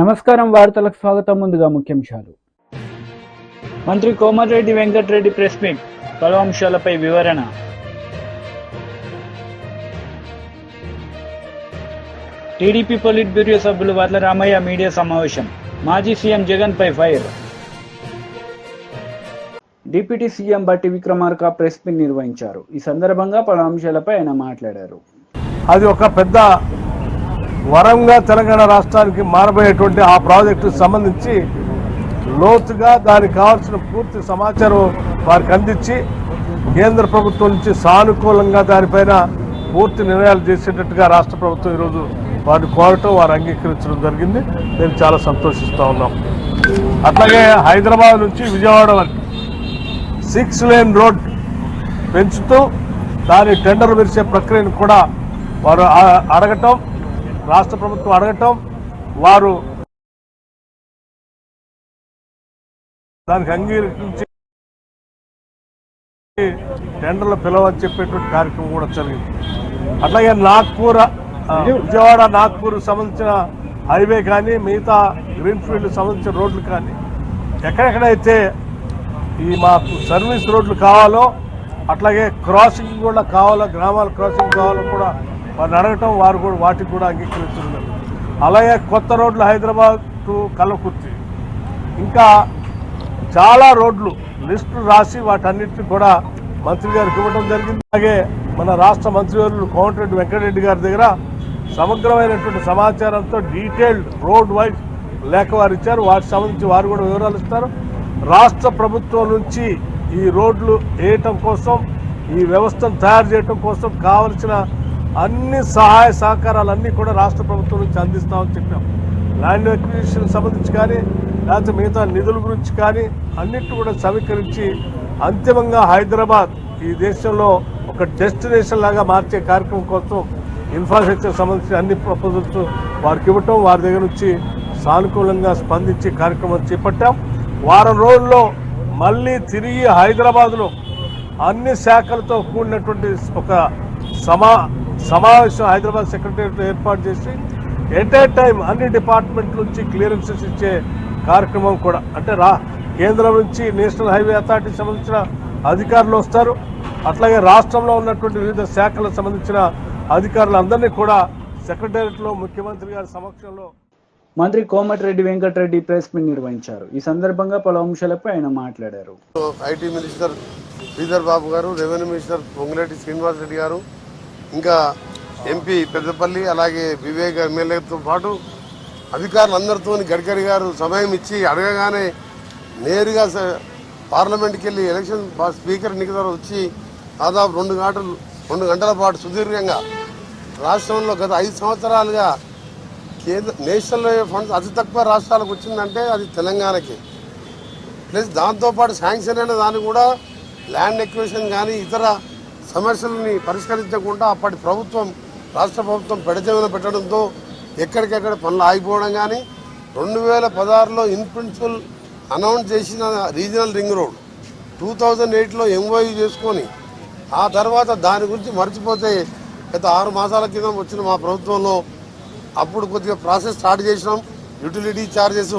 నమస్కారం వార్తలకు స్వాగతం. ముందుగా ముఖ్యాంశాలు. మంత్రి కోమటిరెడ్డి వెంకటరెడ్డి ప్రెస్ మీట్, పలు అంశాలపై వివరణ. టీడీపీ పొలిట్ బ్యూరో సభ్యులు వర్ల రామయ్య మీడియా సమావేశం. మాజీ సీఎం జగన్ పై ఫైర్. డిప్యూటీ సీఎం బట్టి విక్రమార్క ప్రెస్ మీట్ నిర్వహించారు. ఈ సందర్భంగా పలు అంశాలపై ఆయన మాట్లాడారు. అది ఒక పెద్ద వరంగా తెలంగాణ రాష్ట్రానికి మారబోయేటువంటి ఆ ప్రాజెక్టుకు సంబంధించి లోతుగా దానికి కావాల్సిన పూర్తి సమాచారం వారికి అందించి కేంద్ర ప్రభుత్వం నుంచి సానుకూలంగా దానిపైన పూర్తి నిర్ణయాలు చేసేటట్టుగా రాష్ట్ర ప్రభుత్వం ఈరోజు వారిని కోరటం, వారు అంగీకరించడం జరిగింది. మేము చాలా సంతోషిస్తూ ఉన్నాం. అట్లాగే హైదరాబాద్ నుంచి విజయవాడ వరకు 6 లేన్ రోడ్ పెంచుతూ దాని టెండర్ విరిచే ప్రక్రియను కూడా వారు అడగటం, రాష్ట్ర ప్రభుత్వం అడగటం, వారు దానికి అంగీకరించి టెండర్లు పిలవని చెప్పేటువంటి కార్యక్రమం కూడా జరిగింది. అట్లాగే నాగ్పూర్, విజయవాడ నాగ్పూర్ సంబంధించిన హైవే కానీ మిగతా గ్రీన్ఫీల్డ్ సంబంధించిన రోడ్లు కానీ ఎక్కడెక్కడైతే ఈ మాకు సర్వీస్ రోడ్లు కావాలో, అట్లాగే క్రాసింగ్ కూడా కావాలో, గ్రామాల క్రాసింగ్ కావాలో కూడా వారిని అడగటం, వారు కూడా వాటికి కూడా అంగీకరిస్తున్నారు. అలాగే కొత్త రోడ్లు హైదరాబాద్ టు కల్వకుర్తి, ఇంకా చాలా రోడ్లు లిస్టు రాసి వాటన్నిటిని కూడా మంత్రి గారికి ఇవ్వడం జరిగింది. అలాగే మన రాష్ట్ర మంత్రివర్యులు కోమటిరెడ్డి వెంకటరెడ్డి గారి దగ్గర సమగ్రమైనటువంటి సమాచారంతో డీటెయిల్డ్ రోడ్ వైజ్ లేఖ వారు ఇచ్చారు. వాటికి సంబంధించి వారు కూడా వివరాలు ఇస్తారు. రాష్ట్ర ప్రభుత్వం నుంచి ఈ రోడ్లు వేయటం కోసం, ఈ వ్యవస్థను తయారు చేయటం కోసం కావలసిన అన్ని సహాయ సహకారాలన్నీ కూడా రాష్ట్ర ప్రభుత్వం నుంచి అందిస్తామని చెప్పాం. ల్యాండ్ అక్విజిషన్ సంబంధించి కానీ, లేకపోతే మిగతా నిధుల గురించి కానీ అన్నిటి కూడా సమీకరించి అంతిమంగా హైదరాబాద్ ఈ దేశంలో ఒక డెస్టినేషన్ లాగా మార్చే కార్యక్రమం కోసం ఇన్ఫ్రాస్ట్రక్చర్ సంబంధించిన అన్ని ప్రపోజల్స్ వారికి ఇవ్వటం, వారి దగ్గర నుంచి సానుకూలంగా స్పందించి కార్యక్రమం చేపట్టాం. వారం రోజుల్లో మళ్ళీ తిరిగి హైదరాబాద్లో అన్ని శాఖలతో కూడినటువంటి ఒక సమావేశం హైదరాబాద్ సెక్రటేరియట్లో ఏర్పాటు చేసి ఎట్ ఏ టైం అన్ని డిపార్ట్మెంట్ల నుంచి క్లియరెన్సెస్ ఇచ్చే కార్యక్రమం కూడా, అంటే కేంద్రం నుంచి నేషనల్ హైవే అథారిటీకి సంబంధించిన అధికారులు వస్తారు. అట్లాగే రాష్ట్రంలో ఉన్నటువంటి వివిధ శాఖలకు సంబంధించిన అధికారులందరినీ కూడా సెక్రటేరియట్లో ముఖ్యమంత్రి గారి సమక్షంలో మంత్రి కోమటిరెడ్డి వెంకటరెడ్డి ప్రెస్ మీట్ నిర్వహించారు. ఈ సందర్భంగా పలు అంశాలపై ఆయన మాట్లాడారు. ఐటీ మినిస్టర్ శ్రీధర్ బాబు గారు, రెవెన్యూ మినిస్టర్ పొంగులేటి శ్రీనివాస్ రెడ్డి గారు, ఇంకా ఎంపీ పెద్దపల్లి, అలాగే వివేక్ ఎమ్మెల్యేతో పాటు అధికారులందరితో గడ్కరీ గారు సమయం ఇచ్చి అడగగానే నేరుగా పార్లమెంట్కి వెళ్ళి ఎలక్షన్ స్పీకర్ ఎన్నికల వచ్చి దాదాపు 2 గంటల పాటు సుదీర్ఘంగా రాష్ట్రంలో గత 5 సంవత్సరాలుగా నేషనల్ ఫండ్స్ అతి తక్కువ రాష్ట్రాలకు వచ్చిందంటే అది తెలంగాణకి. ప్లస్ దాంతోపాటు శాంక్షన్ అయిన దాన్ని కూడా ల్యాండ్ ఎక్విజిషన్ కానీ ఇతర సమస్యలని పరిష్కరించకుండా అప్పటి ప్రభుత్వం, రాష్ట్ర ప్రభుత్వం పెడచెవిన పెట్టడంతో ఎక్కడికెక్కడ పనులు ఆగిపోవడం కానీ, 2016లో ఇన్ ప్రిన్సిపల్ అనౌన్స్ చేసిన రీజనల్ రింగ్ రోడ్ 2008లో ఎంఓయూ చేసుకొని ఆ తర్వాత దాని గురించి మర్చిపోతే గత 6 మాసాల కింద వచ్చిన మా ప్రభుత్వంలో అప్పుడు కొద్దిగా ప్రాసెస్ స్టార్ట్ చేసినాం. యూటిలిటీ ఛార్జెస్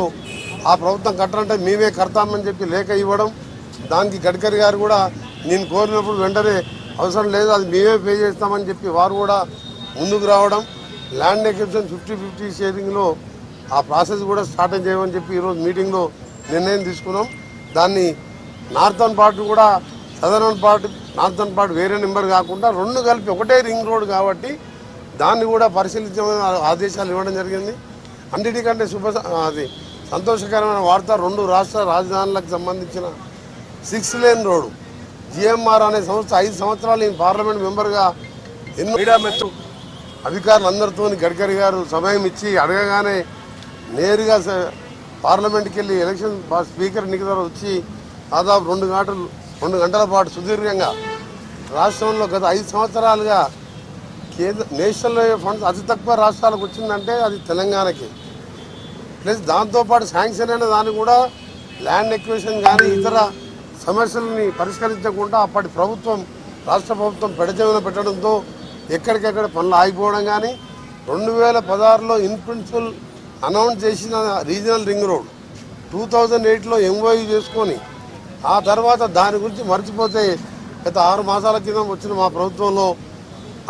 ఆ ప్రభుత్వం కట్టాలంటే మేమే కడతామని చెప్పి లేఖ ఇవ్వడం, దానికి గడ్కరీ గారు కూడా నేను కోరినప్పుడు వెంటనే అవసరం లేదు, అది మేమే పే చేస్తామని చెప్పి వారు కూడా ముందుకు రావడం, ల్యాండ్ ఎక్విజిషన్ 50-50 షేరింగ్లో ఆ ప్రాసెస్ కూడా స్టార్ట్ చేయమని చెప్పి ఈరోజు మీటింగ్లో నిర్ణయం తీసుకున్నాం. దాన్ని నార్థన్ పార్ట్ కూడా నార్థన్ పార్ట్ వేరే నెంబర్ కాకుండా 2 కలిపి ఒకటే రింగ్ రోడ్ కాబట్టి దాన్ని కూడా పరిశీలించమని ఆదేశాలు ఇవ్వడం జరిగింది. అన్నిటికంటే అది సంతోషకరమైన వార్త, 2 రాష్ట్ర రాజధానులకు సంబంధించిన 6 లేన్ రోడ్డు జిఎంఆర్ అనే సంస్థ 5 సంవత్సరాలు ఈ పార్లమెంట్ మెంబర్గా ఎన్నో మీడియా మెచ్చు అధికారులందరితో గడ్కరీ గారు సమయం ఇచ్చి అడగగానే నేరుగా పార్లమెంట్కి వెళ్ళి ఎలక్షన్ స్పీకర్ ఎన్నికల వచ్చి దాదాపు 2 గంటల పాటు సుదీర్ఘంగా రాష్ట్రంలో గత 5 సంవత్సరాలుగా నేషనల్ ఫండ్స్ అతి తక్కువ రాష్ట్రాలకు వచ్చిందంటే అది తెలంగాణకి. ప్లస్ దాంతోపాటు శాంక్షన్ అయిన దాన్ని కూడా ల్యాండ్ ఎక్విజిషన్ కానీ ఇతర సమస్యలని పరిష్కరించకుండా అప్పటి ప్రభుత్వం, రాష్ట్ర ప్రభుత్వం పెడచెవిన పెట్టడంతో ఎక్కడికెక్కడ పనులు ఆగిపోవడం కానీ, 2016లో ఇన్ ప్రిన్సిపల్ అనౌన్స్ చేసిన రీజనల్ రింగ్ రోడ్ 2008లో ఎంఓయూ చేసుకొని ఆ తర్వాత దాని గురించి మర్చిపోతే గత 6 మాసాల కింద వచ్చిన మా ప్రభుత్వంలో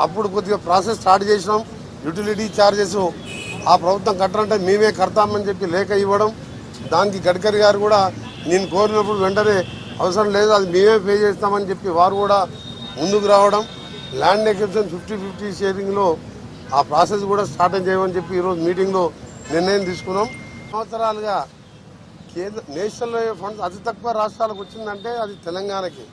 అప్పుడు కొద్దిగా ప్రాసెస్ స్టార్ట్ చేసినాం. యూటిలిటీ ఛార్జెస్ ఆ ప్రభుత్వం కట్టనంటే మేమే కడతామని చెప్పి లేఖ ఇవ్వడం, దానికి గడ్కరీ గారు కూడా నేను కోరినప్పుడు వెంటనే అవసరం లేదు అది మేమే పే చేస్తామని చెప్పి వారు కూడా ముందుకు రావడం, ల్యాండ్ ఎక్విజిషన్ 50-50 షేరింగ్లో ఆ ప్రాసెస్ కూడా స్టార్ట్ చేయమని చెప్పి ఈరోజు మీటింగ్లో నిర్ణయం తీసుకున్నాం. సంవత్సరాలుగా నేషనల్ ఫండ్స్ అతి తక్కువ రాష్ట్రాలకు వచ్చిందంటే అది తెలంగాణకి.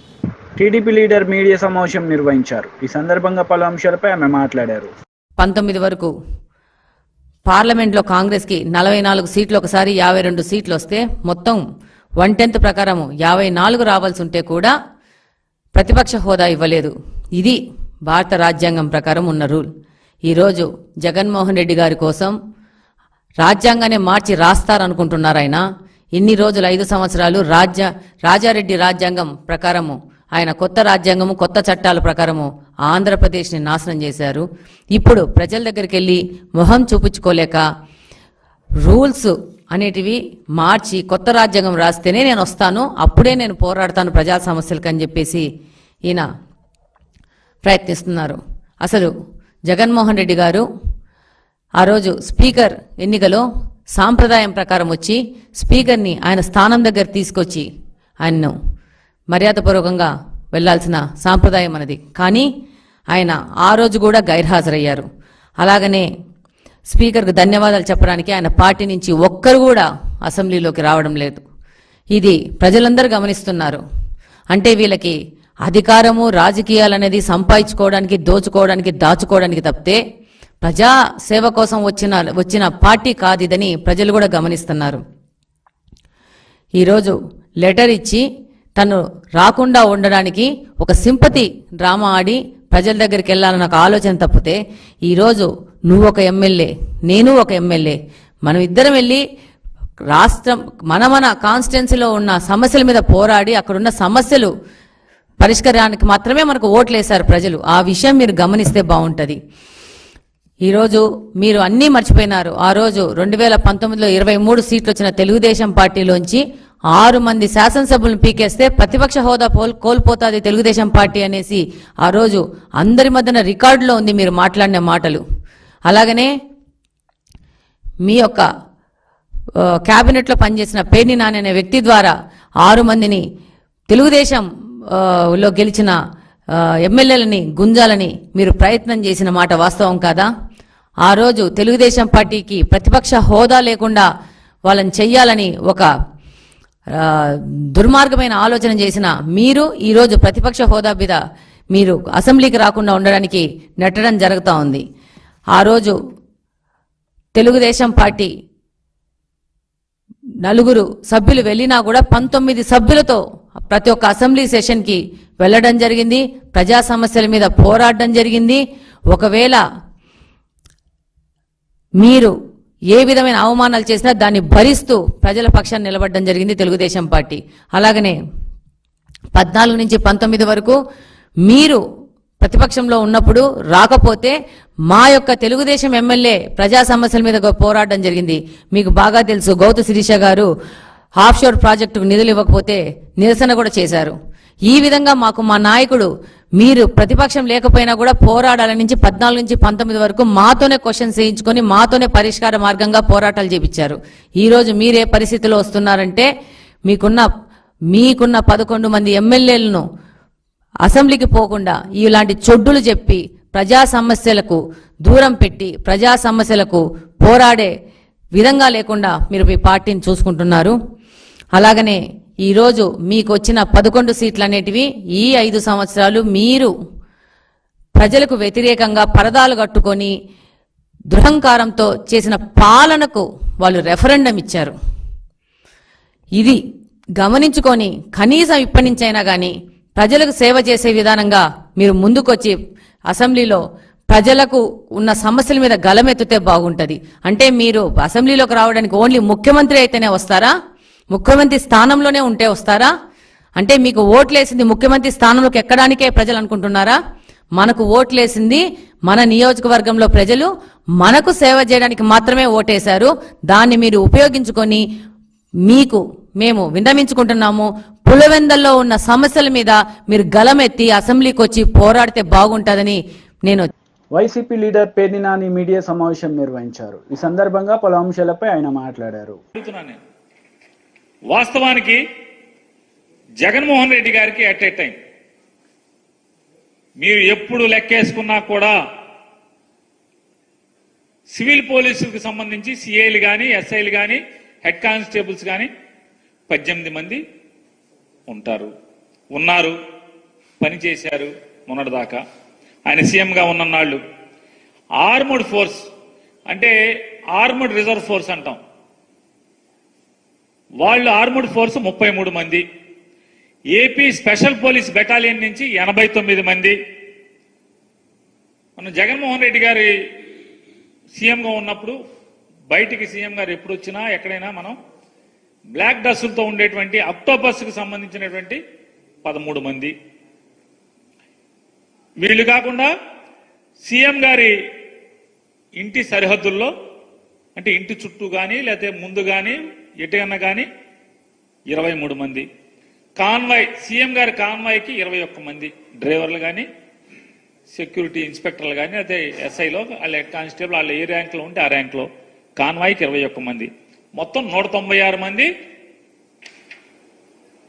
టీడీపీ లీడర్ మీడియా సమావేశం నిర్వహించారు. ఈ సందర్భంగా పలు అంశాలపై ఆమె మాట్లాడారు. 19 వరకు పార్లమెంట్లో కాంగ్రెస్కి 44 సీట్లు, ఒకసారి 52 సీట్లు వస్తే మొత్తం 1/10 ప్రకారం 54 రావాల్సి ఉంటే కూడా ప్రతిపక్ష హోదా ఇవ్వలేదు. ఇది భారత రాజ్యాంగం ప్రకారం ఉన్న రూల్. ఈరోజు జగన్మోహన్ రెడ్డి గారి కోసం రాజ్యాంగాన్ని మార్చి రాస్తారనుకుంటున్నారు. ఆయన ఇన్ని రోజులు 5 సంవత్సరాలు రాజారెడ్డి రాజ్యాంగం ప్రకారము ఆయన కొత్త రాజ్యాంగము కొత్త చట్టాల ప్రకారము ఆంధ్రప్రదేశ్ని నాశనం చేశారు. ఇప్పుడు ప్రజల దగ్గరికి వెళ్ళి మొహం చూపించుకోలేక రూల్స్ అనేటివి మార్చి కొత్త రాజ్యాంగం రాస్తేనే నేను వస్తాను, అప్పుడే నేను పోరాడతాను ప్రజా సమస్యలకు అని చెప్పేసి ఈయన ప్రయత్నిస్తున్నారు. అసలు జగన్మోహన్ రెడ్డి గారు ఆ రోజు స్పీకర్ ఎన్నికలో సాంప్రదాయం ప్రకారం వచ్చి స్పీకర్ని ఆయన స్థానం దగ్గర తీసుకొచ్చి ఆయన్ను మర్యాదపూర్వకంగా వెళ్లాల్సిన సాంప్రదాయం అన్నది. కానీ ఆయన ఆ రోజు కూడా గైర్హాజరయ్యారు. అలాగనే స్పీకర్కు ధన్యవాదాలు చెప్పడానికి ఆయన పార్టీ నుంచి ఒక్కరు కూడా అసెంబ్లీలోకి రావడం లేదు. ఇది ప్రజలందరూ గమనిస్తున్నారు. అంటే వీళ్ళకి అధికారము రాజకీయాలు అనేది సంపాదించుకోవడానికి దోచుకోవడానికి దాచుకోవడానికి తప్పితే ప్రజా సేవ కోసం వచ్చిన పార్టీ కాదు ఇదని ప్రజలు కూడా గమనిస్తున్నారు. ఈరోజు లెటర్ ఇచ్చి తను రాకుండా ఉండడానికి ఒక సింపతి డ్రామా ఆడి ప్రజల దగ్గరికి వెళ్ళాలన్న ఒక ఆలోచన తప్పితే ఈరోజు నువ్వు ఒక ఎమ్మెల్యే, నేను ఒక ఎమ్మెల్యే, మనం ఇద్దరం వెళ్ళి రాష్ట్రం మన కాన్స్టిట్యున్సీలో ఉన్న సమస్యల మీద పోరాడి అక్కడున్న సమస్యలు పరిష్కారానికి మాత్రమే మనకు ఓట్లు వేశారు ప్రజలు. ఆ విషయం మీరు గమనిస్తే బాగుంటుంది. ఈరోజు మీరు అన్నీ మర్చిపోయినారు. ఆ రోజు 2019లో 23 సీట్లు వచ్చిన తెలుగుదేశం పార్టీలోంచి 6 మంది శాసనసభ్యులను పీకేస్తే ప్రతిపక్ష హోదా కోల్పోతాది తెలుగుదేశం పార్టీ అనేసి ఆ రోజు అందరి మధ్యన రికార్డులో ఉంది మీరు మాట్లాడిన మాటలు. అలాగనే మీ యొక్క క్యాబినెట్లో పనిచేసిన పేర్ని నాని అనే వ్యక్తి ద్వారా 6 మందిని తెలుగుదేశం లో గెలిచిన ఎమ్మెల్యేలని గుంజాలని మీరు ప్రయత్నం చేసిన మాట వాస్తవం కాదా? ఆ రోజు తెలుగుదేశం పార్టీకి ప్రతిపక్ష హోదా లేకుండా వాళ్ళని చెయ్యాలని ఒక దుర్మార్గమైన ఆలోచన చేసిన మీరు ఈరోజు ప్రతిపక్ష హోదా మీద మీరు అసెంబ్లీకి రాకుండా ఉండడానికి నెట్టడం జరుగుతూ ఉంది. ఆ రోజు తెలుగుదేశం పార్టీ 4 సభ్యులు వెళ్ళినా కూడా 19 సభ్యులతో ప్రతి ఒక్క అసెంబ్లీ సెషన్కి వెళ్ళడం జరిగింది. ప్రజా సమస్యల మీద పోరాడడం జరిగింది. ఒకవేళ మీరు ఏ విధమైన అవమానాలు చేసినా దాన్ని భరిస్తూ ప్రజల పక్షాన్ని నిలబడడం జరిగింది తెలుగుదేశం పార్టీ. అలాగనే 14 నుంచి 19 వరకు మీరు ప్రతిపక్షంలో ఉన్నప్పుడు రాకపోతే మా యొక్క తెలుగుదేశం ఎమ్మెల్యే ప్రజా సమస్యల మీద పోరాడడం జరిగింది. మీకు బాగా తెలుసు, గౌతు శిరీష గారు ఆఫ్షోర్ ప్రాజెక్టుకు నిధులు ఇవ్వకపోతే నిరసన కూడా చేశారు. ఈ విధంగా మాకు మా నాయకుడు మీరు ప్రతిపక్షం లేకపోయినా కూడా పోరాడాల నుంచి 14 నుంచి 19 వరకు మాతోనే క్వశ్చన్స్ వేయించుకొని మాతోనే పరిష్కార మార్గంగా పోరాటాలు చేపించారు. ఈరోజు మీరే పరిస్థితిలో వస్తున్నారంటే మీకున్న 11 మంది ఎమ్మెల్యేలను అసెంబ్లీకి పోకుండా ఇలాంటి చొడ్డులు చెప్పి ప్రజా సమస్యలకు దూరం పెట్టి ప్రజా సమస్యలకు పోరాడే విధంగా లేకుండా మీరు మీ పార్టీని చూసుకుంటున్నారు. అలాగనే ఈరోజు మీకు వచ్చిన 11 సీట్లు అనేటివి ఈ 5 సంవత్సరాలు మీరు ప్రజలకు వ్యతిరేకంగా పరదాలు కట్టుకొని దురహంకారంతో చేసిన పాలనకు వాళ్ళు రెఫరెండం ఇచ్చారు. ఇది గమనించుకొని కనీసం ఇప్పటి నుంచైనా కానీ ప్రజలకు సేవ చేసే విధానంగా మీరు ముందుకొచ్చి అసెంబ్లీలో ప్రజలకు ఉన్న సమస్యల మీద గలమెత్తితే బాగుంటుంది. అంటే మీరు అసెంబ్లీలోకి రావడానికి ఓన్లీ ముఖ్యమంత్రి అయితేనే వస్తారా? ముఖ్యమంత్రి స్థానంలోనే ఉంటే వస్తారా? అంటే మీకు ఓట్లేసింది ముఖ్యమంత్రి స్థానంలోకి ఎక్కడానికే ప్రజలు అనుకుంటున్నారా? మనకు ఓట్లేసింది మన నియోజకవర్గంలో ప్రజలు మనకు సేవ చేయడానికి మాత్రమే ఓటేశారు. దాన్ని మీరు ఉపయోగించుకొని మీకు మేము విన్నవించుకుంటున్నాము. పులివెందల్లో ఉన్న సమస్యల మీద మీరు గలమెత్తి అసెంబ్లీకి వచ్చి పోరాడితే బాగుంటుందని నేను. YCP leader Perni Nani media సమావేశం నిర్వహించారు. ఈ సందర్భంగా పలు అంశాలపై ఆయన మాట్లాడారు. వాస్తవానికి జగన్మోహన్ రెడ్డి గారికి అట్ ఏ టైం మీరు ఎప్పుడు లెక్కేసుకున్నా కూడా సివిల్ పోలీసులకు సంబంధించి సిఐలు కానీ ఎస్ఐలు కానీ హెడ్ కానిస్టేబుల్స్ కానీ 18 మంది ఉన్నారు, పనిచేశారు మొన్నటిదాకా. ఆయన సీఎంగా ఉన్ననాళ్ళు ఆర్మడ్ ఫోర్స్ అంటే ఆర్మడ్ రిజర్వ్ ఫోర్స్ అంటాం, వాళ్ళు ఆర్మడ్ ఫోర్స్ 33 మంది, ఏపీ స్పెషల్ పోలీస్ బెటాలియన్ నుంచి 89 మంది. మన జగన్మోహన్ రెడ్డి గారి సీఎంగా ఉన్నప్పుడు బయటికి సీఎం గారు ఎప్పుడు వచ్చినా ఎక్కడైనా మనం బ్లాక్ డ్రెస్సులతో ఉండేటువంటి అక్టోపస్కి సంబంధించినటువంటి 13 మంది. వీళ్ళు కాకుండా సీఎం గారి ఇంటి సరిహద్దుల్లో అంటే ఇంటి చుట్టూ కానీ లేకపోతే ముందు కానీ ఎటుకన్నా కానీ 23 మంది. కాన్వాయ్ సీఎం గారి కాన్వాయ్కి 21 మంది డ్రైవర్లు కానీ సెక్యూరిటీ ఇన్స్పెక్టర్లు కానీ అదే ఎస్ఐలో వాళ్ళ హెడ్ కానిస్టేబుల్ వాళ్ళ ఏ ర్యాంక్లో ఉంటే ఆ ర్యాంక్లో కాన్వాయ్కి 21 మంది. మొత్తం 196 మంది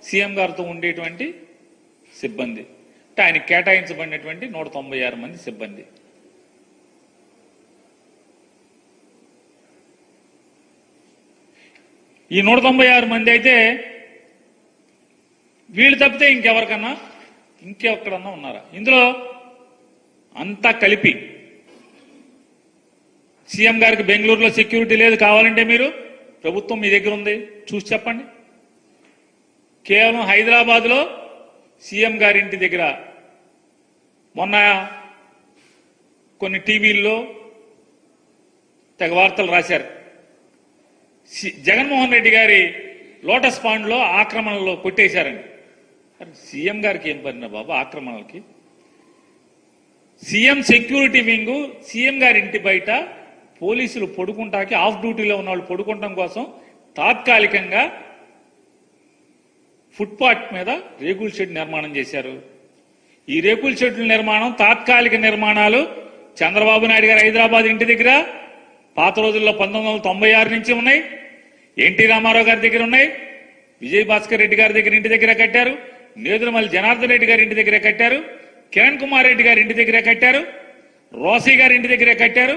సీఎం గారితో ఉండేటువంటి సిబ్బంది. అంటే ఆయన కేటాయించబడినటువంటి 196 మంది సిబ్బంది. ఈ 196 మంది అయితే వీళ్ళు తప్పితే ఇంకెక్కడన్నా ఉన్నారా? ఇందులో అంతా కలిపి సీఎం గారికి బెంగళూరులో సెక్యూరిటీ లేదు, కావాలంటే మీరు ప్రభుత్వం మీ దగ్గర ఉంది చూసి చెప్పండి. కేవలం హైదరాబాద్లో సీఎం గారి ఇంటి దగ్గర మొన్న కొన్ని టీవీల్లో తెగ వార్తలు రాశారు. జగన్మోహన్ రెడ్డి గారి లోటస్ పాండ్లో ఆక్రమణలో కొట్టేశారండి. సీఎం గారికి ఏం పడినా బాబు ఆక్రమణలకి? సీఎం సెక్యూరిటీ వింగ్ సీఎం గారి ఇంటి బయట పోలీసులు పడుకుంటాకి ఆఫ్ డ్యూటీలో ఉన్న వాళ్ళు పడుకుంటాం కోసం తాత్కాలికంగా ఫుట్పాత్ మీద రేకుల షెడ్ నిర్మాణం చేశారు. ఈ రేకుల షెడ్ల నిర్మాణం తాత్కాలిక నిర్మాణాలు చంద్రబాబు నాయుడు గారు హైదరాబాద్ ఇంటి దగ్గర పాత రోజుల్లో 1996 నుంచి ఉన్నాయి, ఎన్టీ రామారావు గారి దగ్గర ఉన్నాయి, విజయభాస్కర్ రెడ్డి గారి దగ్గర ఇంటి దగ్గర కట్టారు, నేదురుమల్లి జనార్దన్ రెడ్డి గారి ఇంటి దగ్గర కట్టారు, కిరణ్ కుమార్ రెడ్డి గారి ఇంటి దగ్గర కట్టారు, రోసీ గారి ఇంటి దగ్గర కట్టారు.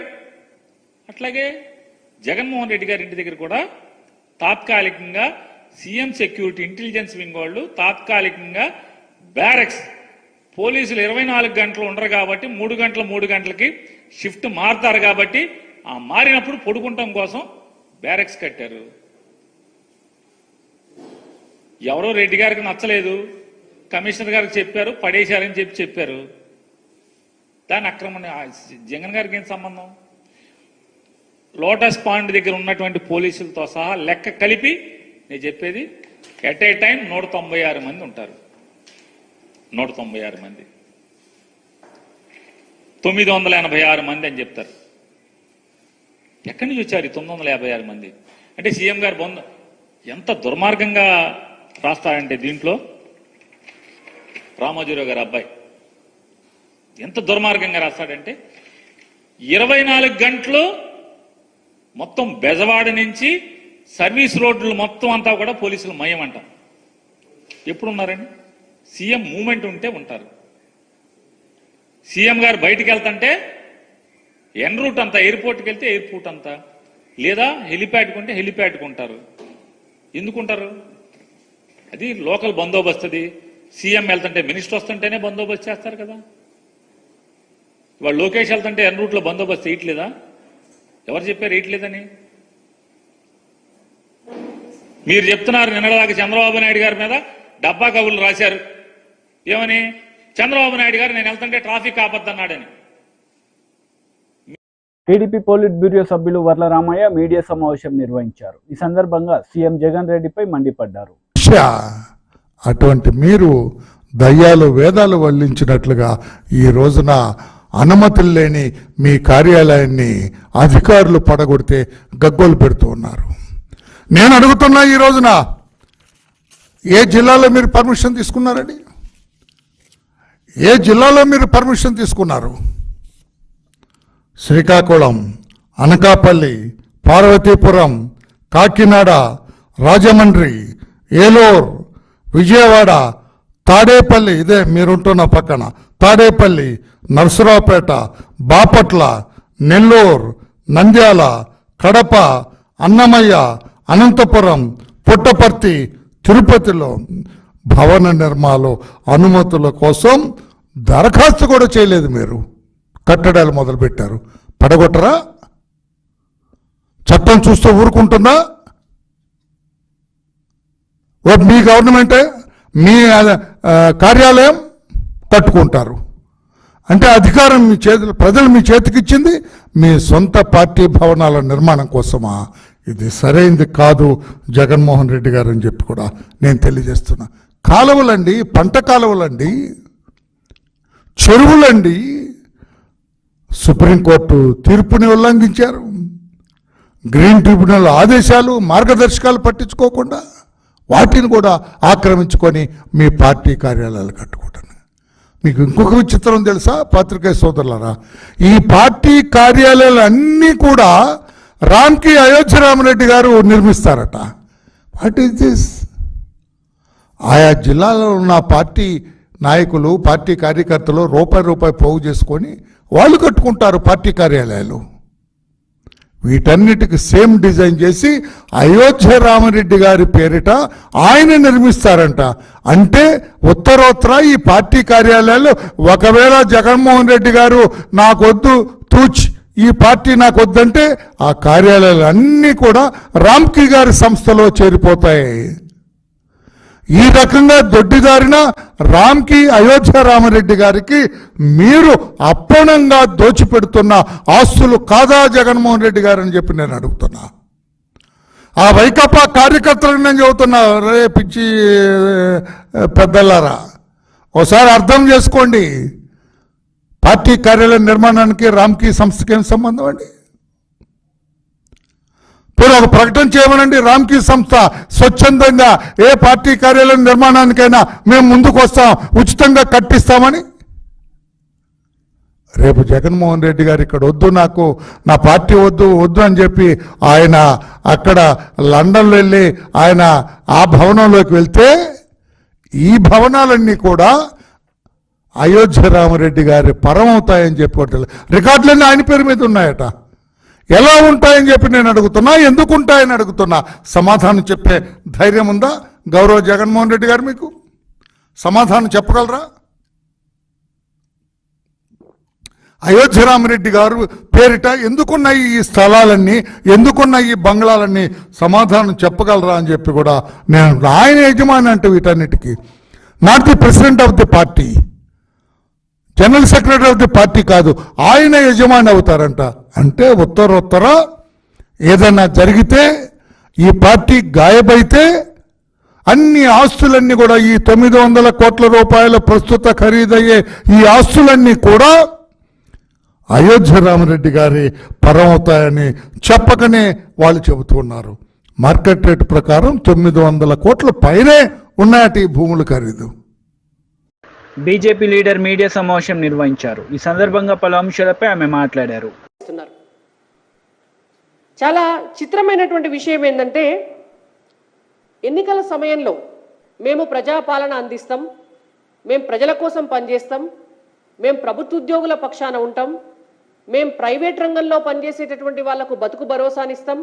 అట్లాగే జగన్మోహన్ రెడ్డి గారి ఇంటి దగ్గర కూడా తాత్కాలికంగా సీఎం సెక్యూరిటీ ఇంటెలిజెన్స్ వింగ్ వాళ్ళు తాత్కాలికంగా బ్యారక్స్ పోలీసులు 24 గంటలు ఉండరు కాబట్టి 3 గంటలకి షిఫ్ట్ మారుతారు కాబట్టి ఆ మారినప్పుడు పడుకుంటాం కోసం బ్యారక్స్ కట్టారు. ఎవరో రెడ్డి గారికి నచ్చలేదు, కమిషనర్ గారికి చెప్పారు, పడేశారని చెప్పారు. దాని ఆక్రమణ జగన్ గారికి ఏం సంబంధం? లోటస్ పాండ్ దగ్గర ఉన్నటువంటి పోలీసులతో సహా లెక్క కలిపి నేను చెప్పేది ఎట్ ఏ టైం 196 మంది ఉంటారు. 196 మంది 986 మంది అని చెప్తారు. ఎక్కడి నుంచి వచ్చారు 956 మంది? అంటే సీఎం గారు ఎంత దుర్మార్గంగా రాస్తారంటే దీంట్లో రామోజీరావు గారు అబ్బాయి ఎంత దుర్మార్గంగా రాస్తాడంటే 24 గంటలు మొత్తం బెజవాడ నుంచి సర్వీస్ రోడ్లు మొత్తం అంతా కూడా పోలీసులు మయం అంటాం. ఎప్పుడు ఉన్నారండి? సీఎం మూమెంట్ ఉంటే ఉంటారు. సీఎం గారు బయటికి వెళ్తుంటే ఎన్ రూట్ అంతా, ఎయిర్పోర్ట్కి వెళ్తే ఎయిర్పోర్ట్ అంతా, లేదా హెలిప్యాడ్కి ఉంటే హెలిప్యాడ్కి ఉంటారు. ఎందుకుంటారు? అది లోకల్ బందోబస్తు. అది సీఎం వెళ్తుంటే మినిస్టర్ వస్తుంటేనే బందోబస్తు చేస్తారు కదా. ఇవాళ లోకేష్ వెళ్తుంటే ఎన్ రూట్లో బందోబస్తు వేయట్లేదా? ఎవరు చెప్పారు వేయట్లేదని? మీరు చెప్తున్నారు. నిన్నదాకా చంద్రబాబు నాయుడు గారి మీద డబ్బా కబుర్లు రాశారు. ఏమని? చంద్రబాబు నాయుడు గారు నేను వెళ్తుంటే ట్రాఫిక్ ఆపద్దన్నాడని. టీడీపీ పోలిట్ బ్యూరో సభ్యులు వర్ల రామయ్య మీడియా సమావేశం నిర్వహించారు. ఈ సందర్భంగా సీఎం జగన్ రెడ్డిపై మండిపడ్డారు. అటువంటి మీరు దయ్యాలు వేదాలు వల్లించినట్లుగా ఈ రోజున అనుమతులు లేని మీ కార్యాలయాన్ని అధికారులు పడగొడితే గగ్గోలు పెడుతూ ఉన్నారు. నేను అడుగుతున్నా, ఈ రోజున ఏ జిల్లాలో మీరు పర్మిషన్ తీసుకున్నారండి? ఏ జిల్లాలో మీరు పర్మిషన్ తీసుకున్నారు? శ్రీకాకుళం, అనకాపల్లి, పార్వతీపురం, కాకినాడ, రాజమండ్రి, ఏలూరు, విజయవాడ, తాడేపల్లి, ఇదే మీరుంటున్న పక్కన తాడేపల్లి, నర్సరావుపేట, బాపట్ల, నెల్లూరు, నంద్యాల, కడప, అన్నమయ్య, అనంతపురం, పుట్టపర్తి, తిరుపతిలో భవన నిర్మాణ అనుమతుల కోసం దరఖాస్తు కూడా చేయలేదు. మీరు కట్టడాలు మొదలుపెట్టారు. పడగొట్టరా? చట్టం చూస్తూ ఊరుకుంటుందా? మీ గవర్నమెంటే మీ కార్యాలయం కట్టుకుంటారు అంటే అధికారం మీ చేతులు, ప్రజలు మీ చేతికిచ్చింది మీ సొంత పార్టీ భవనాల నిర్మాణం కోసమా? ఇది సరైంది కాదు జగన్మోహన్ రెడ్డి గారు అని చెప్పి కూడా నేను తెలియజేస్తున్నా. కాలువలండి, పంట కాలువలండి, చెరువులండి, సుప్రీంకోర్టు తీర్పుని ఉల్లంఘించారు. గ్రీన్ ట్రిబ్యునల్ ఆదేశాలు, మార్గదర్శకాలు పట్టించుకోకుండా వాటిని కూడా ఆక్రమించుకొని మీ పార్టీ కార్యాలయాలు కట్టుకుంటున్నారు. మీకు ఇంకొక విచిత్రం తెలుసా పాత్రికేయ సోదరులారా? ఈ పార్టీ కార్యాలయాలు అన్నీ కూడా రామ్కి అయోధ్య రామరెడ్డి గారు నిర్మిస్తారట. What is this? ఆయా జిల్లాలో ఉన్న పార్టీ నాయకులు, పార్టీ కార్యకర్తలు రూపాయి పోగు చేసుకొని వాళ్ళు కట్టుకుంటారు పార్టీ కార్యాలయాలు. వీటన్నిటికి సేమ్ డిజైన్ చేసి అయోధ్య రామరెడ్డి గారి పేరిట ఆయన నిర్మిస్తారంట. అంటే ఉత్తరోత్తర ఈ పార్టీ కార్యాలయాలు ఒకవేళ జగన్మోహన్ రెడ్డి గారు నాకొద్దు తూచ్, ఈ పార్టీ నాకు వద్దంటే ఆ కార్యాలయాలు అన్నీ కూడా రామ్కి గారి సంస్థలో చేరిపోతాయి. ఈ రకంగా దొడ్డిదారిన రామ్కి అయోధ్య రామరెడ్డి గారికి మీరు అప్పనంగా దోచిపెడుతున్న ఆస్తులు కాదా జగన్మోహన్ రెడ్డి గారు అని చెప్పి నేను అడుగుతున్నా. ఆ వైకాపా కార్యకర్తలకు నేను చెబుతున్నా, రే పిచ్చి పెద్దలారా, ఒకసారి అర్థం చేసుకోండి. పార్టీ కార్యాలయం నిర్మాణానికి రామ్కి సంస్థకి ఏం సంబంధం అండి? మీరు ఒక ప్రకటన చేయమనండి, రామ్కి సంస్థ స్వచ్ఛందంగా ఏ పార్టీ కార్యాలయం నిర్మాణానికైనా మేము ముందుకు వస్తాం, ఉచితంగా కట్టిస్తామని. రేపు జగన్మోహన్ రెడ్డి గారు ఇక్కడ వద్దు, నాకు నా పార్టీ వద్దు అని చెప్పి ఆయన అక్కడ లండన్లో వెళ్ళి ఆయన ఆ భవనంలోకి వెళ్తే ఈ భవనాలన్నీ కూడా అయోధ్య రామరెడ్డి గారి పరం అవుతాయని చెప్పి రికార్డులన్నీ ఆయన పేరు మీద ఉన్నాయట. ఎలా ఉంటాయని చెప్పి నేను అడుగుతున్నా, ఎందుకు ఉంటాయని అడుగుతున్నా. సమాధానం చెప్పే ధైర్యం ఉందా గౌరవ జగన్మోహన్ రెడ్డి గారు? మీకు సమాధానం చెప్పగలరా? అయోధ్య రామరెడ్డి గారు పేరిట ఎందుకున్నాయి ఈ స్థలాలన్నీ, ఎందుకున్నాయి ఈ బంగ్లాలన్నీ, సమాధానం చెప్పగలరా అని చెప్పి కూడా నేను, ఆయన యజమాని అంటే వీటన్నిటికీ, not the president of the party, general secretary of the party కాదు, ఆయన యజమాని అవుతారంట. అంటే ఉత్తరోత్తర ఏదైనా జరిగితే, ఈ పార్టీ గాయబైతే అన్ని ఆస్తులన్నీ కూడా, ఈ 900 కోట్ల రూపాయల ప్రస్తుత ఖరీదయ్యే ఈ ఆస్తులన్నీ కూడా అయోధ్య రామరెడ్డి గారి పరం అవుతాయని చెప్పకనే వాళ్ళు చెబుతున్నారు. మార్కెట్ రేటు ప్రకారం 900 కోట్ల పైనే ఉన్నాయట ఈ భూముల ఖరీదు. బీజేపీ లీడర్ మీడియా సమావేశం నిర్వహించారు. ఈ సందర్భంగా పలు అంశాలపై ఆమె మాట్లాడారు. చాలా చిత్రమైనటువంటి విషయం ఏంటంటే, ఎన్నికల సమయంలో మేము ప్రజాపాలన అందిస్తాం, మేము ప్రజల కోసం పనిచేస్తాం, మేము ప్రభుత్వ ఉద్యోగుల పక్షాన ఉంటాం, మేము ప్రైవేట్ రంగంలో పనిచేసేటటువంటి వాళ్లకు బతుకు భరోసానిస్తాం,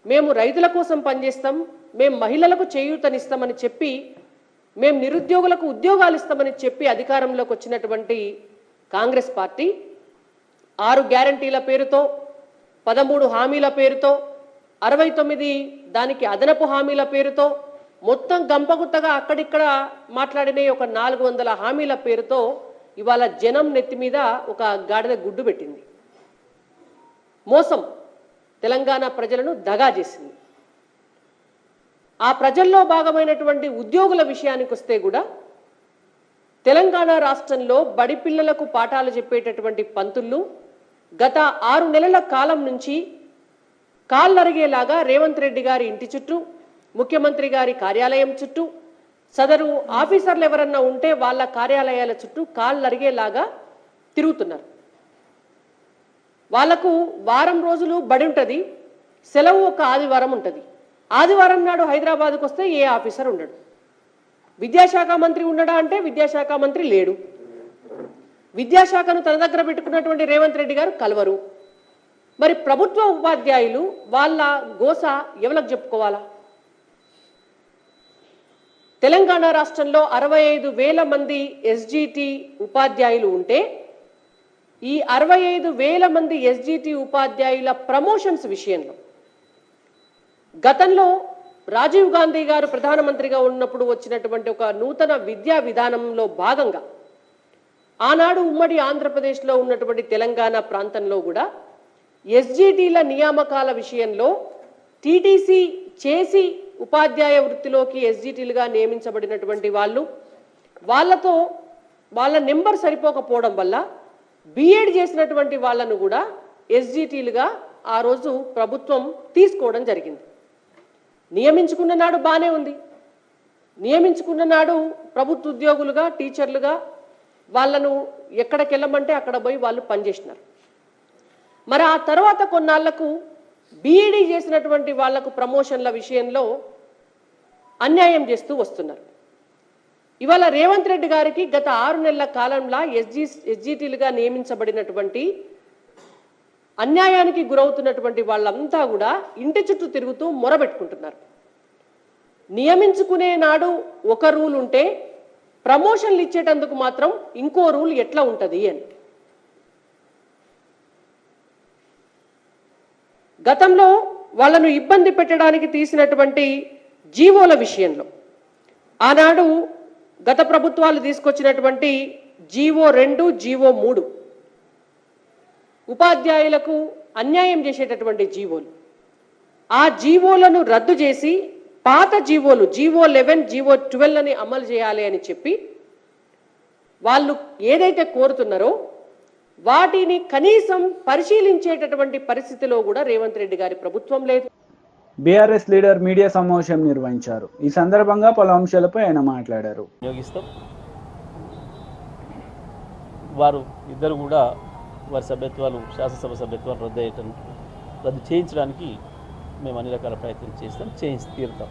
మేము రైతుల కోసం పనిచేస్తాం, మేము మహిళలకు చేయూతనిస్తామని చెప్పి, మేము నిరుద్యోగులకు ఉద్యోగాలు ఇస్తామని చెప్పి అధికారంలోకి వచ్చినటువంటి కాంగ్రెస్ పార్టీ 6 గ్యారంటీల పేరుతో, 13 హామీల పేరుతో, 69 దానికి అదనపు హామీల పేరుతో, మొత్తం గంపగుత్తగా అక్కడిక్కడ మాట్లాడిన ఒక 400 హామీల పేరుతో ఇవాళ జనం నెత్తి మీద ఒక గాడిద గుడ్డు పెట్టింది. మోసం, తెలంగాణ ప్రజలను దగా చేసింది. ఆ ప్రజల్లో భాగమైనటువంటి ఉద్యోగుల విషయానికి వస్తే కూడా తెలంగాణ రాష్ట్రంలో బడి పిల్లలకు పాఠాలు చెప్పేటటువంటి పంతుళ్ళు గత 6 నెలల కాలం నుంచి కాళ్ళరిగేలాగా రేవంత్ రెడ్డి గారి ఇంటి చుట్టూ, ముఖ్యమంత్రి గారి కార్యాలయం చుట్టూ, సదరు ఆఫీసర్లు ఎవరన్నా ఉంటే వాళ్ళ కార్యాలయాల చుట్టూ కాళ్ళరిగేలాగా తిరుగుతున్నారు. వాళ్లకు వారం రోజులు బడి ఉంటుంది, సెలవు ఒక ఆదివారం ఉంటుంది. ఆదివారం నాడు హైదరాబాద్కు వస్తే ఏ ఆఫీసర్ ఉండడు. విద్యాశాఖ మంత్రి ఉండడా అంటే విద్యాశాఖ మంత్రి లేడు. విద్యాశాఖను తన దగ్గర పెట్టుకున్నటువంటి రేవంత్ రెడ్డి గారు కలవరు. మరి ప్రభుత్వ ఉపాధ్యాయులు వాళ్ళ గోస ఎవరికి చెప్పుకోవాలా? తెలంగాణ రాష్ట్రంలో 65,000 మంది ఎస్జిటి ఉపాధ్యాయులు ఉంటే ఈ 65,000 మంది ఎస్జిటి ఉపాధ్యాయుల ప్రమోషన్స్ విషయంలో గతంలో రాజీవ్ గాంధీ గారు ప్రధానమంత్రిగా ఉన్నప్పుడు వచ్చినటువంటి ఒక నూతన విద్యా విధానంలో భాగంగా ఆనాడు ఉమ్మడి ఆంధ్రప్రదేశ్లో ఉన్నటువంటి తెలంగాణ ప్రాంతంలో కూడా ఎస్జిటిల నియామకాల విషయంలో టీటీసీ చేసి ఉపాధ్యాయ వృత్తిలోకి ఎస్జిటిలుగా నియమించబడినటువంటి వాళ్ళ నెంబర్ సరిపోకపోవడం వల్ల బీఎడ్ చేసినటువంటి వాళ్ళను కూడా ఎస్జిటిలుగా ఆ రోజు ప్రభుత్వం తీసుకోవడం జరిగింది. నియమించుకున్న నాడు బాగానే ఉంది. నియమించుకున్న నాడు ప్రభుత్వ ఉద్యోగులుగా, టీచర్లుగా వాళ్ళను ఎక్కడికి వెళ్ళమంటే అక్కడ పోయి వాళ్ళు పనిచేసినారు. మరి ఆ తర్వాత కొన్నాళ్లకు బీఈడీ చేసినటువంటి వాళ్లకు ప్రమోషన్ల విషయంలో అన్యాయం చేస్తూ వస్తున్నారు. ఇవాళ రేవంత్ రెడ్డి గారికి గత 6 నెలల కాలంలో ఎస్జిటిలుగా నియమించబడినటువంటి అన్యాయానికి గురవుతున్నటువంటి వాళ్ళంతా కూడా ఇంటి చుట్టూ తిరుగుతూ మొరబెట్టుకుంటున్నారు. నియమించుకునే నాడు ఒక రూల్ ఉంటే ప్రమోషన్లు ఇచ్చేటందుకు మాత్రం ఇంకో రూల్ ఎట్లా ఉంటుంది అని. గతంలో వాళ్ళను ఇబ్బంది పెట్టడానికి తీసినటువంటి జీవోల విషయంలో ఆనాడు గత ప్రభుత్వాలు తీసుకొచ్చినటువంటి జీవో 2, జీవో 3 ఉపాధ్యాయులకు అన్యాయం చేసేటటువంటి జీవోలు, ఆ జీవోలను రద్దు చేసి పాత జీవోలు జీవో 11, జీవో 12 అని అమలు చేయాలి అని చెప్పి వాళ్ళు ఏదైతే కోరుతున్నారో వాటిని కనీసం పరిశీలించేటటువంటి పరిస్థితిలో కూడా రేవంత్ రెడ్డి గారి ప్రభుత్వం లేదు. బీఆర్ఎస్ లీడర్ మీడియా సమావేశం నిర్వహించారు. ఈ సందర్భంగా పలు అంశాలపై ఆయన మాట్లాడారు. వినియోగిస్తాం. వారు ఇద్దరు కూడా వారి సభ్యత్వాలు, శాసనసభ సభ్యత్వాలు రద్దు చేయించడానికి మేము అన్ని రకాల ప్రయత్నం చేస్తాం, చేయించి తీరుతాం.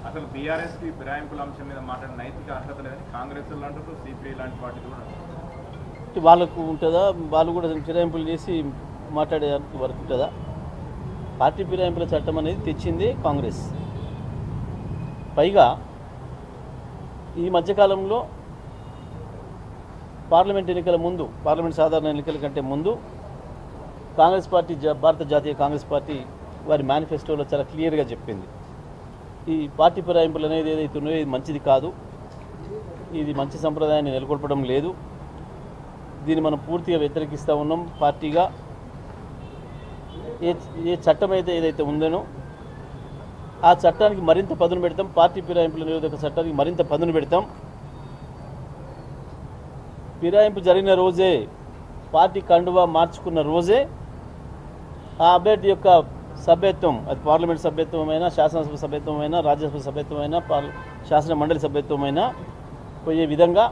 అసలు బీఆర్ఎస్ కి ఫిరాయింపుల అంశం మీద మాట్లాడిన నైతిక అర్హత లేదని కాంగ్రెస్ అంటారు, సిపిఐ లాంటి పార్టీలు కూడా. వాళ్ళకు ఉంటుందా? వాళ్ళు కూడా ఫిరాయింపులు చేసి మాట్లాడేదానికి వరకు ఉంటుందా? పార్టీ ఫిరాయింపుల చట్టం అనేది తెచ్చింది కాంగ్రెస్. పైగా ఈ మధ్యకాలంలో పార్లమెంట్ ఎన్నికల ముందు, పార్లమెంట్ సాధారణ ఎన్నికల కంటే ముందు కాంగ్రెస్ పార్టీ, భారత జాతీయ కాంగ్రెస్ పార్టీ వారి మేనిఫెస్టోలో చాలా క్లియర్గా చెప్పింది, ఈ పార్టీ ఫిరాయింపులు అనేది ఏదైతే ఉన్నాయో ఇది మంచిది కాదు, ఇది మంచి సంప్రదాయాన్ని నెలకొల్పడం లేదు, దీన్ని మనం పూర్తిగా వ్యతిరేకిస్తూ ఉన్నాం. పార్టీగా ఏ చట్టం అయితే ఏదైతే ఉందనో ఆ చట్టానికి మరింత పదును పెడతాం. పార్టీ ఫిరాయింపుల నిరోధక చట్టానికి మరింత పదును పెడతాం. ఫిరాయింపు జరిగిన రోజే, పార్టీ కండువా మార్చుకున్న రోజే ఆ అభ్యర్థి యొక్క సభ్యత్వం, అది పార్లమెంట్ సభ్యత్వమైనా, శాసనసభ సభ్యత్వమైనా, రాజ్యసభ సభ్యత్వమైనా, శాసన మండలి సభ్యత్వమైనా పోయే విధంగా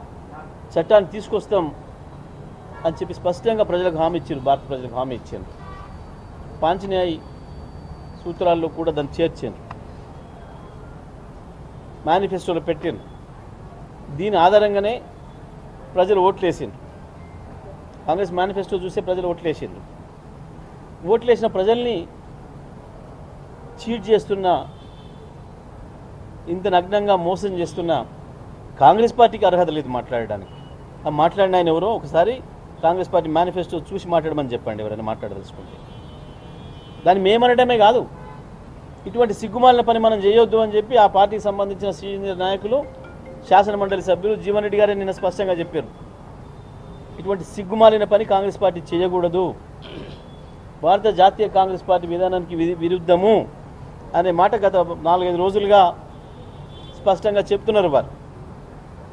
చట్టాన్ని తీసుకొస్తాం అని చెప్పి స్పష్టంగా ప్రజలకు హామీ ఇచ్చారు, భారత ప్రజలకు హామీ ఇచ్చారు. పాంచన్యాయ్ సూత్రాల్లో కూడా దాన్ని చేర్చాను, మేనిఫెస్టోలో పెట్టాను. దీని ఆధారంగానే ప్రజలు ఓట్లేసారు. కాంగ్రెస్ మేనిఫెస్టో చూసే ప్రజలు ఓట్లేసారు. ఓట్లేసిన ప్రజల్ని చీట్ చేస్తున్న, ఇంత నగ్నంగా మోసం చేస్తున్న కాంగ్రెస్ పార్టీకి అర్హత లేదు మాట్లాడడానికి. ఆ మాట్లాడిన ఆయన ఎవరో ఒకసారి కాంగ్రెస్ పార్టీ మేనిఫెస్టో చూసి మాట్లాడమని చెప్పండి, ఎవరైనా మాట్లాడదలుచుకుంటే. దాన్ని మేమనడమే కాదు, ఇటువంటి సిగ్గుమాలిన పని మనం చేయొద్దు అని చెప్పి ఆ పార్టీకి సంబంధించిన సీనియర్ నాయకులు, శాసన మండలి సభ్యులు, జీవన్ రెడ్డి గారే నిన్న స్పష్టంగా చెప్పారు, ఇటువంటి సిగ్గుమాలిన పని కాంగ్రెస్ పార్టీ చేయకూడదు, భారత జాతీయ కాంగ్రెస్ పార్టీ విధానానికి విరుద్ధము, అనే మాట గత 4-5 రోజులుగా స్పష్టంగా చెప్తున్నారు వారు.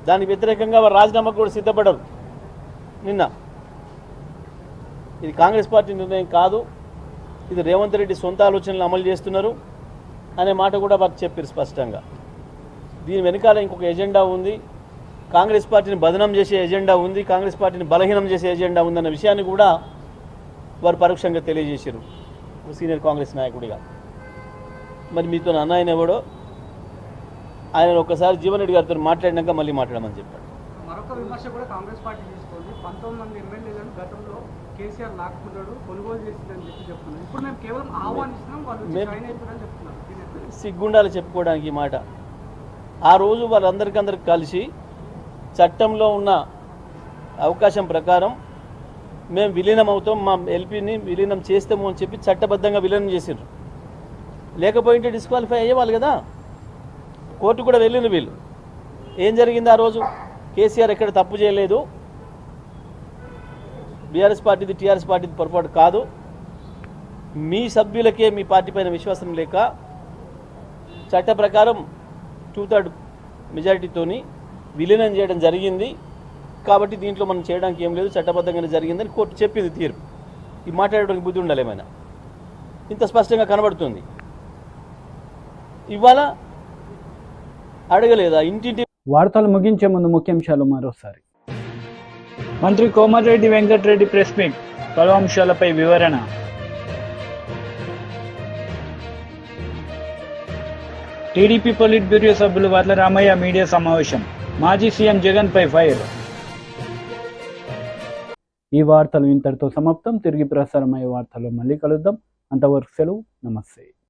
దానికి వ్యతిరేకంగా వారు రాజీనామాకు కూడా సిద్ధపడరు. నిన్న ఇది కాంగ్రెస్ పార్టీ నిర్ణయం కాదు, ఇది రేవంత్ రెడ్డి సొంత ఆలోచనలు అమలు చేస్తున్నారు అనే మాట కూడా వారు చెప్పారు స్పష్టంగా. దీని వెనకాల ఇంకొక ఎజెండా ఉంది, కాంగ్రెస్ పార్టీని బదనం చేసే ఎజెండా ఉంది, కాంగ్రెస్ పార్టీని బలహీనం చేసే ఎజెండా ఉందన్న విషయాన్ని కూడా వారు పరోక్షంగా తెలియజేశారు సీనియర్ కాంగ్రెస్ నాయకుడిగా. మరి మీతో అన్న ఆయన ఎవడో ఆయన ఒక్కసారి జీవన్ రెడ్డి గారితో మాట్లాడినాక మళ్ళీ మాట్లాడమని చెప్పాడు. మరొక విమర్శ కూడా కాంగ్రెస్ పార్టీ తీసుకోండి, 19 మంది ఎమ్మెల్యేలను గతంలో కేసీఆర్ లాక్కున్నాడు, కొనుగోలు చేసిందని చెప్తున్నారు. ఇప్పుడు మేము కేవలం ఆహ్వానిస్తున్నాం, వాళ్ళు జాయిన్ అయిపోయారని చెప్తున్నారు. సిగ్గుండాలి చెప్పుకోవడానికి ఈ మాట. ఆ రోజు వాళ్ళందరికీ కలిసి చట్టంలో ఉన్న అవకాశం ప్రకారం మేము విలీనం అవుతాం, మా ఎల్పీని విలీనం చేస్తాము అని చెప్పి చట్టబద్ధంగా విలీనం చేసారు. లేకపోయింటే డిస్క్వాలిఫై అయ్యేవాళ్ళు కదా. కోర్టు కూడా వెళ్ళిన వీళ్ళు. ఏం జరిగింది ఆ రోజు? కేసీఆర్ ఎక్కడ తప్పు చేయలేదు, బీఆర్ఎస్ పార్టీది టీఆర్ఎస్ పార్టీది పొరపాటు కాదు, మీ సభ్యులకే మీ పార్టీ పైన విశ్వాసం లేక చట్ట ప్రకారం 2/3 మెజారిటీతోని విలీనం చేయడం జరిగింది, కాబట్టి దీంట్లో మనం చేయడానికి ఏం లేదు, చట్టబద్ధంగానే జరిగిందని కోర్టు చెప్పింది తీర్పు. ఈ మాట్లాడడానికి బుద్ధి ఉండాలి ఏమైనా, ఇంత స్పష్టంగా కనబడుతుంది. ఇవాళ అడగలేదా ఇంటింటి? వార్తలు ముగించే ముందు ముఖ్యాంశాలు మరోసారి. మంత్రి కోమటిరెడ్డి వెంకటరెడ్డి ప్రెస్ మీట్, పలు అంశాలపై వివరణ. టీడీపీ పొలిట్ బ్యూరో సభ్యులు వర్ల రామయ్య మీడియా సమావేశం, మాజీ సీఎం జగన్ పై ఫైర్. ఈ వార్తలు ఇంతటితో సమాప్తం. తిరిగి ప్రసారమయ్యే వార్తల్లో మళ్ళీ కలుద్దాం. అంతవరకు సెలవు, నమస్తే.